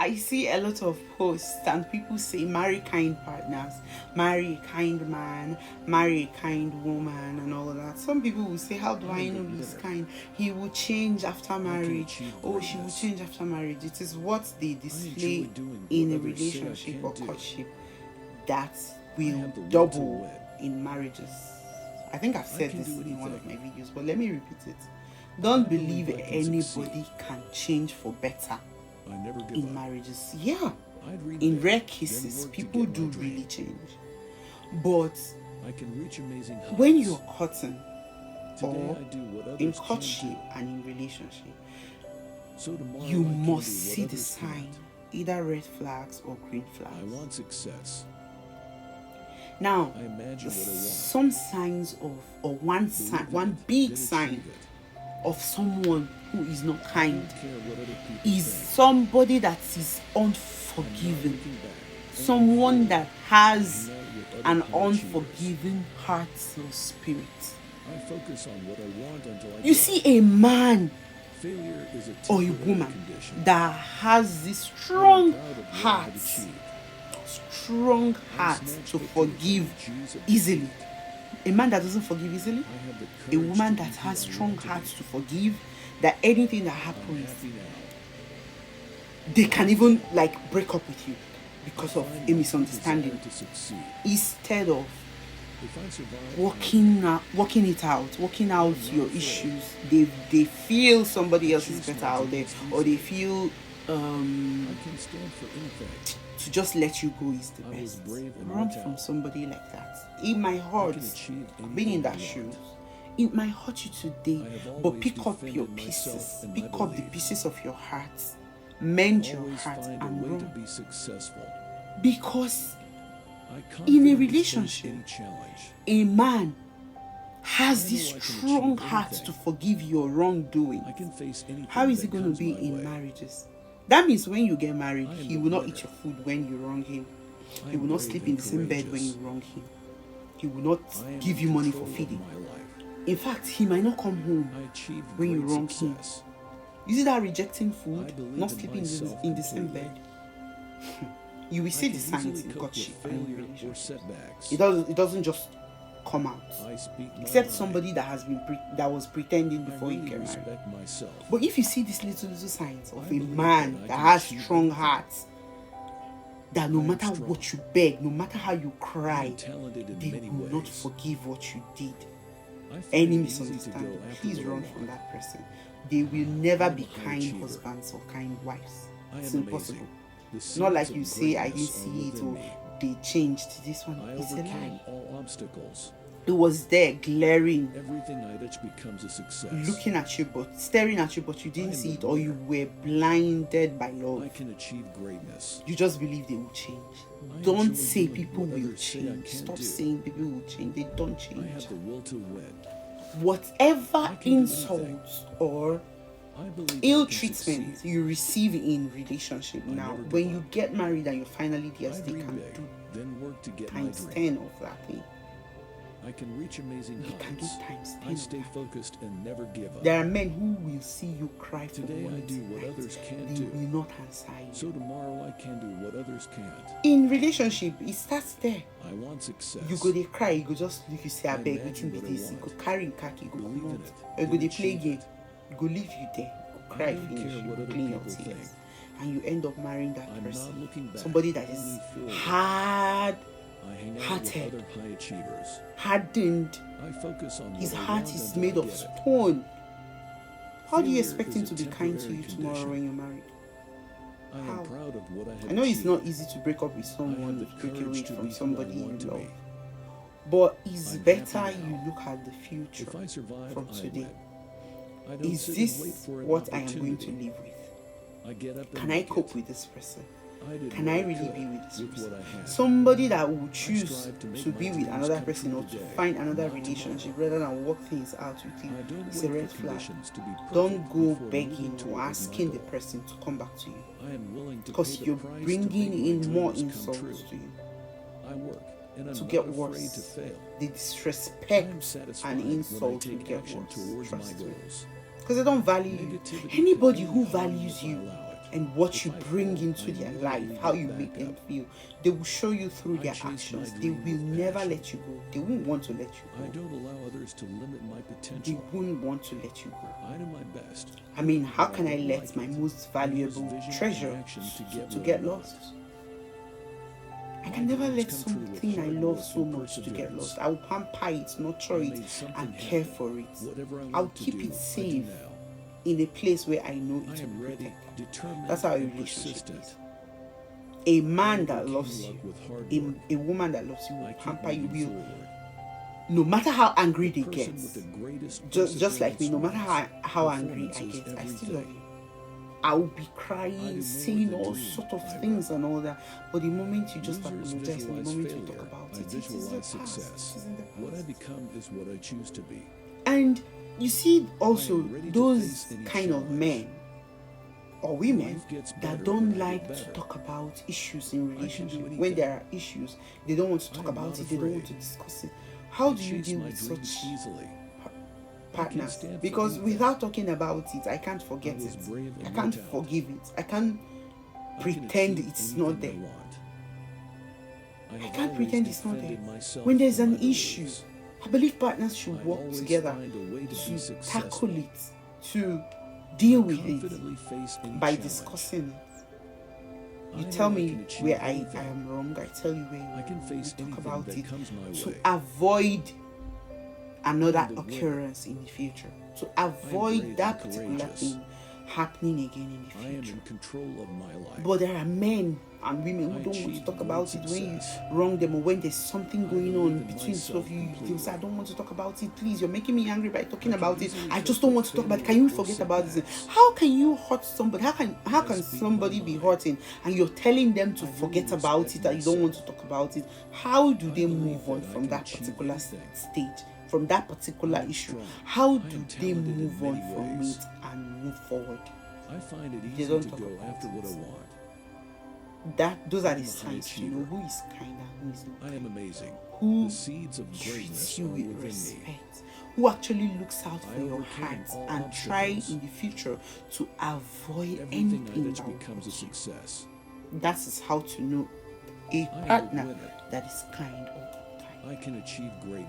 I see a lot of posts and people say marry kind partners, marry a kind man, marry a kind woman, and all of that. Some people will say, how do I know he's kind? He will change after marriage. Oh, she will change after marriage. It is what they display in a relationship or courtship that will double in marriages. I think I've said this in one of my videos, but let me repeat it. Don't believe anybody can change for better in marriages. Yeah, in rare cases, people do really change. But when you're courting or in courtship and in relationship, you must see the sign, either red flags or green flags. I want success. Now, some signs of, or one big sign of someone who is not kind is somebody that is unforgiving, someone that has an unforgiving heart or spirit. You see a man or a woman that has this strong heart to forgive easily. A man that doesn't forgive easily, a woman that has strong hearts to forgive, that anything that happens, they can even like break up with you because of a misunderstanding, instead of working it out, working out your issues. They feel somebody else is better out there, or they feel to just let you go is the best. Run from somebody like that. It might hurt being in that shoes. It might hurt you today, but pick up your pieces. Pick up the pieces of your heart. Mend your heart and run. Because in a relationship, a man has this strong heart to forgive your wrongdoing. How is it going to be in marriages? That means when you get married, he will not eat your food when you wrong him. He will not sleep in the same bed when you wrong him. He will not give you money for feeding. In fact, he might not come home when you wrong him. You see that rejecting food, not sleeping in the same bed? You will see the signs in courtship and relationship. It doesn't just come out, except somebody that was pretending before you get married. But if you see these little signs of a man that has strong hearts, that no matter what you beg, no matter how you cry, they will not forgive what you did. Any misunderstanding, please run from that person. They will never be kind husbands or kind wives. It's impossible. Not like you say, I didn't see it, or they changed. This one is a lie. It was there, glaring, looking at you, but staring at you, but you didn't see it, or you were blinded by love. I can achieve greatness. You just believe they will change. Don't say people will change. Stop saying people will change. They don't change. I have the will to win. Whatever insults or ill treatment you receive in relationship now, when you get married and you're finally there, they can do times 10 of that thing. I can reach amazing heights. Can do times 10. I stay focused and never give up. There are men who will see you cry for today. I do what others can't do. They will not answer you. So tomorrow I can do what others can't. In relationship, it starts there. I want success. You go they cry, you go just look, you say, I beg, waiting be this. You go carry in khaki, you go come out. Or you go they play game. You go leave you there. You go cry, finish, you go clean your tears. And you end up marrying that person. Somebody that is hard-hearted, hardened. His heart is made of stone. How do you expect him to be kind to you tomorrow when you're married? How? I know it's not easy to break up with someone, break away from somebody you love, but it's better you look at the future from today. Is this what I am going to live with? Can I cope with this person? Can I really be with this person? Somebody that will choose to be with another person or to find another relationship rather than work things out with you is a red flag. Don't go begging or asking the person to come back to you, because you're bringing in more insults to you. To get worse, the disrespect and insult will get worse. Trust me. Because they don't value you. Anybody who values you and what you bring into their life, how you make them feel. They will show you through their actions. They will never let you go. They won't want to let you I go. don't allow others to limit my They potential. won't want to let you go. I do my best. I mean, how can I let my most valuable treasure to get lost? I can never let something I love so much to get lost. I will pamper it, nurture it, and care for it. Whatever I I'll want to keep do, it I do safe now. in a place where I know I it am will be ready, protected. determined, That's how a and relationship persistent. is. A man I that overcame loves luck you, with hard work. a woman that loves you I will keep pamper you, moving will, forward. no matter how angry they The get. person with the greatest Just like me, no matter perseverance how angry I performances get, I every still day. love you. I will be I crying, do saying more all than sort dream, of I things and all that. But the moment you just Losers apologize, and the visualize moment you failure. talk about I it, it is the visualize past. success. It is in the What I past. become is what I choose to be. And you see also ready to those face any kind of challenge. men or women Life gets better that when don't I like get to better. talk about issues in do relationship. When anything. there are issues, they don't want to talk I am about not it, they don't want to afraid. discuss it. How I do you chase deal my with dreams such easily. partners? stand for Because anything. without talking about it, I can't forget was it. brave and I can't no doubt. forgive it. I can't I can pretend achieve it's not anything there. I want. I have can't always pretend it's not there. defended myself When there's from an my beliefs. issue, I believe partners should I work always together find a way to be to successful. tackle it, to deal with it Confidently face any by challenge. discussing it. I You know tell I me can achieve where I anything. am wrong, I tell you where I can you face talk anything about that it comes my to way. avoid another I am the winner. occurrence in the future, to brave avoid and that particular courageous. thing happening again in I the am future. in control of my life. But there are men and women who I don't want to achieved talk great about it when you success. wrong them or when there's something I going believe on in between the two of myself you. They'll completely. say, I don't want to talk about it. Please, you're making me angry by talking I can about it. easily I just cope don't with want to talk about it. Can failure you or forget about this? setbacks. How can you hurt somebody? How can I speak my somebody be mind. hurting and you're telling them to I really forget about respect it and you don't want to myself. talk about it? How do I they believe move on that I from can that achieve particular anything. stage, from that particular I am issue? strong. How I do am they talented in move on many from ways. it and move forward? I find it They easy don't to talk go about after what I it. want. Those are I the am a high signs to know achiever. who is kind and who is not. I am amazing. Who The seeds of greatness treats you are with within me. respect, who actually looks out for I your overcame heart all and try obstacles. in the future to avoid Everything I anything touch that will becomes a hurt you. success. That is how to know a I am a partner winner. that is kind all the time. I can achieve greatness.